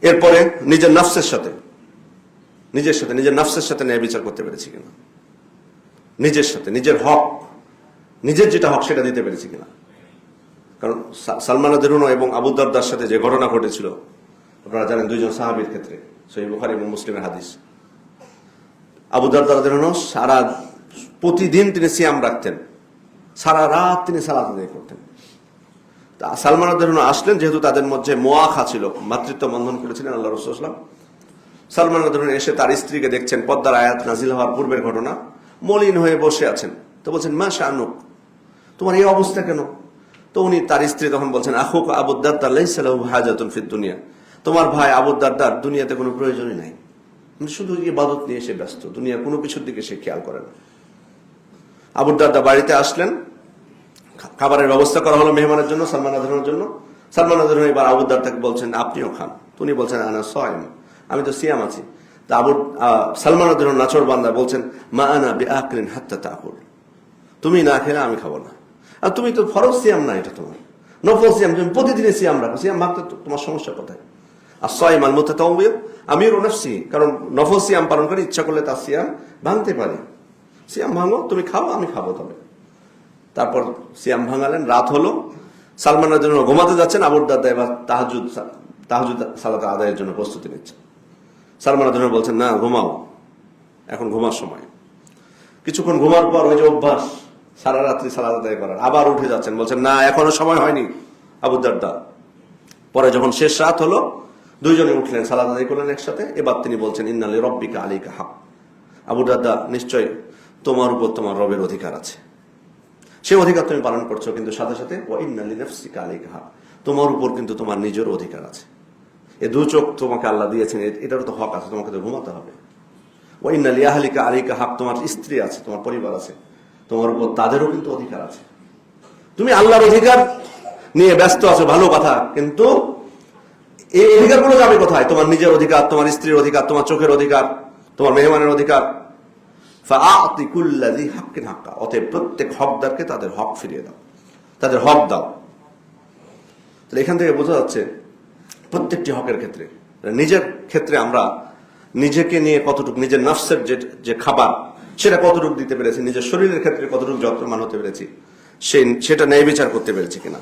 এরপরে নিজের নফসের সাথে নিজের নফসের সাথে ন্যায় বিচার করতে পেরেছি কিনা, নিজের সাথে নিজের হক, নিজের যেটা হক সেটা দিতে পেরেছি কিনা। কারণ সালমান রাদিয়াল্লাহু এবং আবু দারদার সাথে যে ঘটনা ঘটেছিল আপনারা জানেন, দুইজন সাহাবীর ক্ষেত্রে, সহিহ বুখারী এবং মুসলিমের হাদিস। আবু দারদা রাদিয়াল্লাহু সারা প্রতিদিন তিনি সিয়াম রাখতেন, সারা রাত তিনি সালাত আদায় করতেন। সালমান রাদিয়াল্লাহু আসলেন, যেহেতু তাদের মধ্যে মুআখা ছিল, মাতৃত্ব বন্ধন করেছিলেন আল্লাহ রাসূল সাল্লাল্লাহু আলাইহি ওয়াসাল্লাম। সালমান রাদিয়াল্লাহু এসে তার স্ত্রীকে দেখছেন, পর্দার আয়াত নাজিল হওয়ার পূর্বের ঘটনা, মলিন হয়ে বসে আছেন। তো বলছেন, মা শানুক, তোমার এই অবস্থা কেন? তো উনি, তার স্ত্রী তখন বলছেন, আখুক আবু দারদা লাইসা লাহু হাজাতুন ফিদ দুনিয়া, তোমার ভাই আবু দারদার দুনিয়াতে কোনো প্রয়োজনই নাই, শুধু ইবাদত নিয়ে সে ব্যস্ত, দুনিয়ার কোনো কিছুর দিকে সে খেয়াল করে না। আবু দারদা বাড়িতে আসলেন, খাবারের ব্যবস্থা করা হলো মেহমানের জন্য, সালমান রাদিয়াল্লাহুর জন্য। সালমান রাদিয়াল্লাহু এবার আবু দারদাকে বলছেন, আপনিও খান। উনি বলছেন, আনা সাইম, আমি তো সিয়াম আছি। তা সালমান রাদিয়াল্লাহু নাচর বান্দা বলছেন, মা আনা বিআকলিন হাত্তা তাকুল, তুমি না খেলে আমি খাবো না। আর তুমি তো ফরজ সিয়াম না, এটা তোমার নফল সিয়াম, তুমি প্রতিদিনে সিয়াম রাখো, সিয়াম ভাঙতে তোমার সমস্যা কোথায়? আর সাইম আল মুতাতাওয়্যি আমিরু নাফসি, কারণ নফল সিয়াম পালন করে ইচ্ছা করলে তার সিয়াম ভাঙতে পারে। সিয়াম ভাঙো, তুমি খাও, আমি খাবো তবে। তারপর সিয়াম ভাঙালেন, রাত হলো, সালমান রাদিয়াল্লাহু ঘুমাতে যাচ্ছেন, আবু দারদা এবার তাহাজ্জুদ সালাত আদায়ের জন্য প্রস্তুতি নিচ্ছেন। সালমান রাদিয়াল্লাহু বলছেন, না ঘুমাও, এখন ঘুমার সময়। কিছুক্ষণ ঘুমার পর ওই যে অভ্যাস সারা রাত্রি সালাত আদায় করার, আবার উঠে যাচ্ছেন, বলছেন, না এখনো সময় হয়নি আবু দারদা। পরে যখন শেষ রাত হলো, দুইজনে উঠলেন, সালাত আদায় করলেন একসাথে। এবার তিনি বলছেন, ইন্না লিরাব্বিকা আলাইকা হক, আবু দারদা নিশ্চয় তোমার উপর তোমার রবের অধিকার আছে, সে অধিকার তুমি পালন করছো, কিন্তু সাথে সাথে ওয়া ইন্না লিনাফসিকা আলাইকা হক, তোমার উপর কিন্তু তোমার নিজের অধিকার আছে। এই দু চোখ তোমাকে আল্লাহ দিয়েছেন, এটারও তো হক আছে, তোমাকে তো ঘুমাতে হবে। ওয়া ইন্না লিআহলিকা আলাইকা হক, তোমার স্ত্রী আছে, তোমার পরিবার আছে, তোমার উপর তাদেরও কিন্তু অধিকার আছে। তুমি আল্লাহর অধিকার নিয়ে ব্যস্ত আছো, ভালো কথা, কিন্তু এই অধিকারগুলো যাবে কোথায়? তোমার নিজের অধিকার, তোমার স্ত্রীর অধিকার, তোমার চোখের অধিকার, তোমার মেহমানের অধিকার। ফাআতি কুল্লা যী হাক্কিন হাক্কা, অতএব প্রত্যেক হকদারকে তাদের হক ফিরিয়ে দাও, তাদের হক দাও। তাহলে এখান থেকে বোঝা যাচ্ছে প্রত্যেকটি হকের ক্ষেত্রে, নিজের ক্ষেত্রে আমরা নিজেকে নিয়ে কতটুকু, নিজের নফসের যে খাবার সেটা কতটুকু দিতে পেরেছি, নিজের শরীরের ক্ষেত্রে কতটুকু যত্নবান হতে পেরেছি, সেটা ন্যায় বিচার করতে পেরেছি কিনা।